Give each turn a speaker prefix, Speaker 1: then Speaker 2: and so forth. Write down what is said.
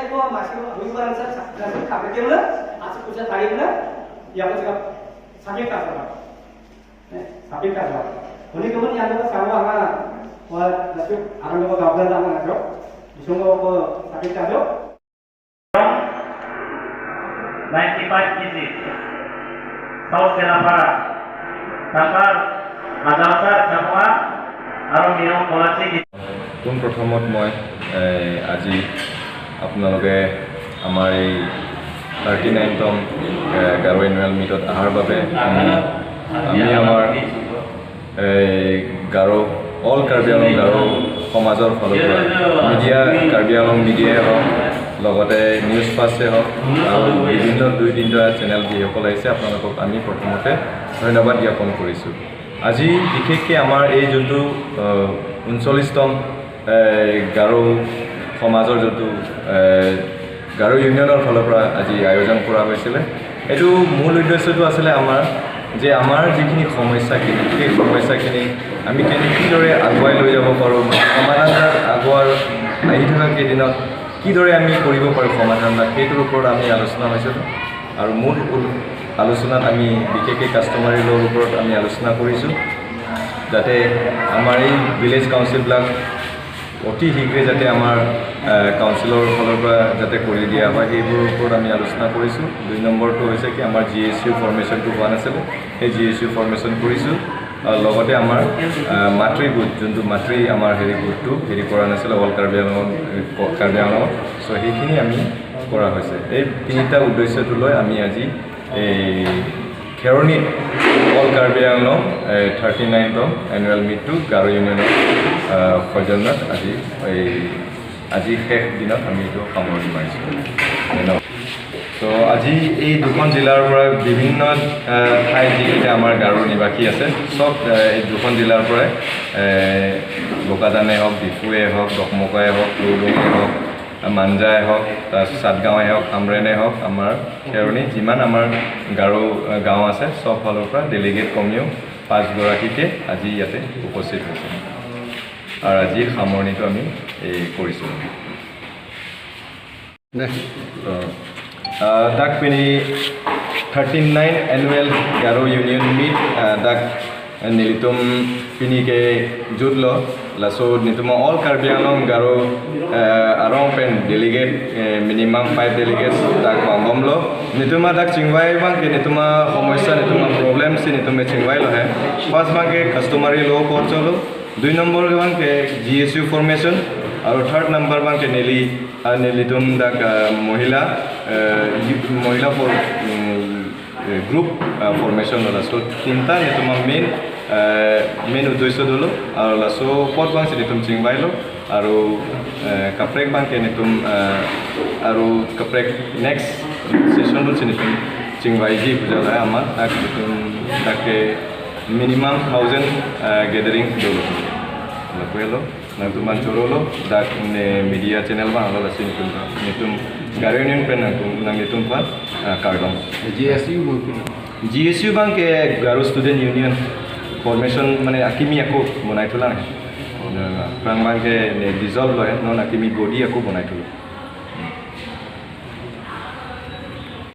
Speaker 1: 이거 마시고 물건을 가볍게 아주 부자 다리구나. yang juga sakit kasar. Sakit kasar. Ini kemudian yang kita sama kan, wah, tapi orang kita gabung sama kan, disungguh ke sakit kasar.
Speaker 2: 95 kg. South Telapara. Takar, Madasar, Jamua, আৰু নিয়ম কলাচি
Speaker 3: কোন প্ৰথমত মই আজি আপোনালোকে আমাৰ এই 39তম Garo annual মিটত অহাৰ বাবে আমি আমাৰ গাৰো অল কাৰ্বি আংলং গাৰো সমাজৰ ফালৰ পৰা মিডিয়া কাৰ্বি আংলং মিডিয়াই হওক লগতে নিউজ ফাৰ্ষ্টে হওক আৰু বিভিন্ন 2-3টা চেনেল যিসকল আহিছে আপোনালোকক আমি প্ৰথমতে ধন্যবাদ জ্ঞাপন কৰিছোঁ। আজি বিশেষকৈ আমাৰ এই যোনটো 39তম গাৰো সমাজৰ যোনটো গাৰো ইউনিয়নৰ ফালৰ পৰা আজি আয়োজন কৰা হৈছিলে, এইটো মূল উদ্দেশ্যটো আছিলে আমাৰ যে আমাৰ যিখিনি সমস্যাখিনি সেই সমস্যাখিনি আমি কিদৰে আগুৱাই লৈ যাব পাৰোঁ, সমাধান আগুৱাৰ আহি থকা কেইদিনত কিদৰে আমি কৰিব পাৰোঁ সমাধান সেইটোৰ ওপৰত আমি আলোচনা হৈছিলোঁ। আৰু মূল আলোচনাত আমি বিশেষকৈ কাষ্টমাৰী ল'ৰ ওপৰত আমি আলোচনা কৰিছোঁ, যাতে আমাৰ এই ভিলেজ কাউন্সিলবিলাক অতি শীঘ্ৰে যাতে আমাৰ কাউন্সিলৰ ফালৰ পৰা যাতে কৰি দিয়া হয় সেইবোৰৰ ওপৰত আমি আলোচনা কৰিছোঁ। 2 নম্বৰটো হৈছে কি আমাৰ GSU ফৰ্মেশ্যনটো হোৱা নাছিলে, সেই GSU ফৰ্মেশ্যন কৰিছোঁ। লগতে আমাৰ মাতৃ গোট যোনটো মাতৃ আমাৰ গোটটো কৰা নাছিলে অল কাৰ্বি আংলঙত, চ' সেইখিনি আমি কৰা হৈছে। এই 3টা উদ্দেশ্যটো লৈ আমি আজি এই খেৰণিত অল কাৰ্বি আংলং 39তম এনুৱেল মিটটো গাৰো ইউনিয়নৰ সৌজন্যত আজি শেষ দিনত আমি এইটো সামৰণি মাৰিছোঁ। ধন্যবাদ। ত' আজি এই 2খন জিলাৰ পৰা বিভিন্ন ঠাইত যিকেইটা আমাৰ গাৰোৰ নিবাসী আছে চব এই 2খন জিলাৰ পৰাই বোকাজানেই হওক, ডিফুৱে হওক, দকমকাই হওক, লুলুঙে হওক, মাঞ্জাই হওক, তাৰপিছত চাটগাঁৱে হওক, আমৰেনে হওক, আমাৰ খেৰণি যিমান আমাৰ গাৰো গাঁও আছে চব ফালৰ পৰা ডেলিগেট কমিও 5গৰাকীকে আজি ইয়াতে উপস্থিত হৈছে আৰু আজিৰ সামৰণিটো আমি কৰিছোঁ। dak pini 39 annual Garo Union meet dak nilitum pini ke judlo laso nituma all Karbi Anglong Garo arong pen delegate minimum 5 delegates dak mangomlo nituma dak chingwai bang ke nituma সমস্যা nituma problem si nituma chingwai lo hai first bang ke customary law ko cholo 2 number bang ke GSU formation আৰু 3rd number bang ke nilitum dak মহিলা for group formation la so 3ta nituma main uddesho dolo আৰু la so pot bang nitum chingbailo আৰু kaprek bang ke nitum আৰু kaprek next session dol nitum chingbai ji bujala amar tak nitum take minimum 1000 gathering dolo la nang tuman corolo dak media channel bang alo lasin nitum Garunian pen nang nitum pan kardom GSU bang ke Garu Student Union formation mane akimi ako bonai thula prang bang ke dissolve loy non akimi body ako bonai thula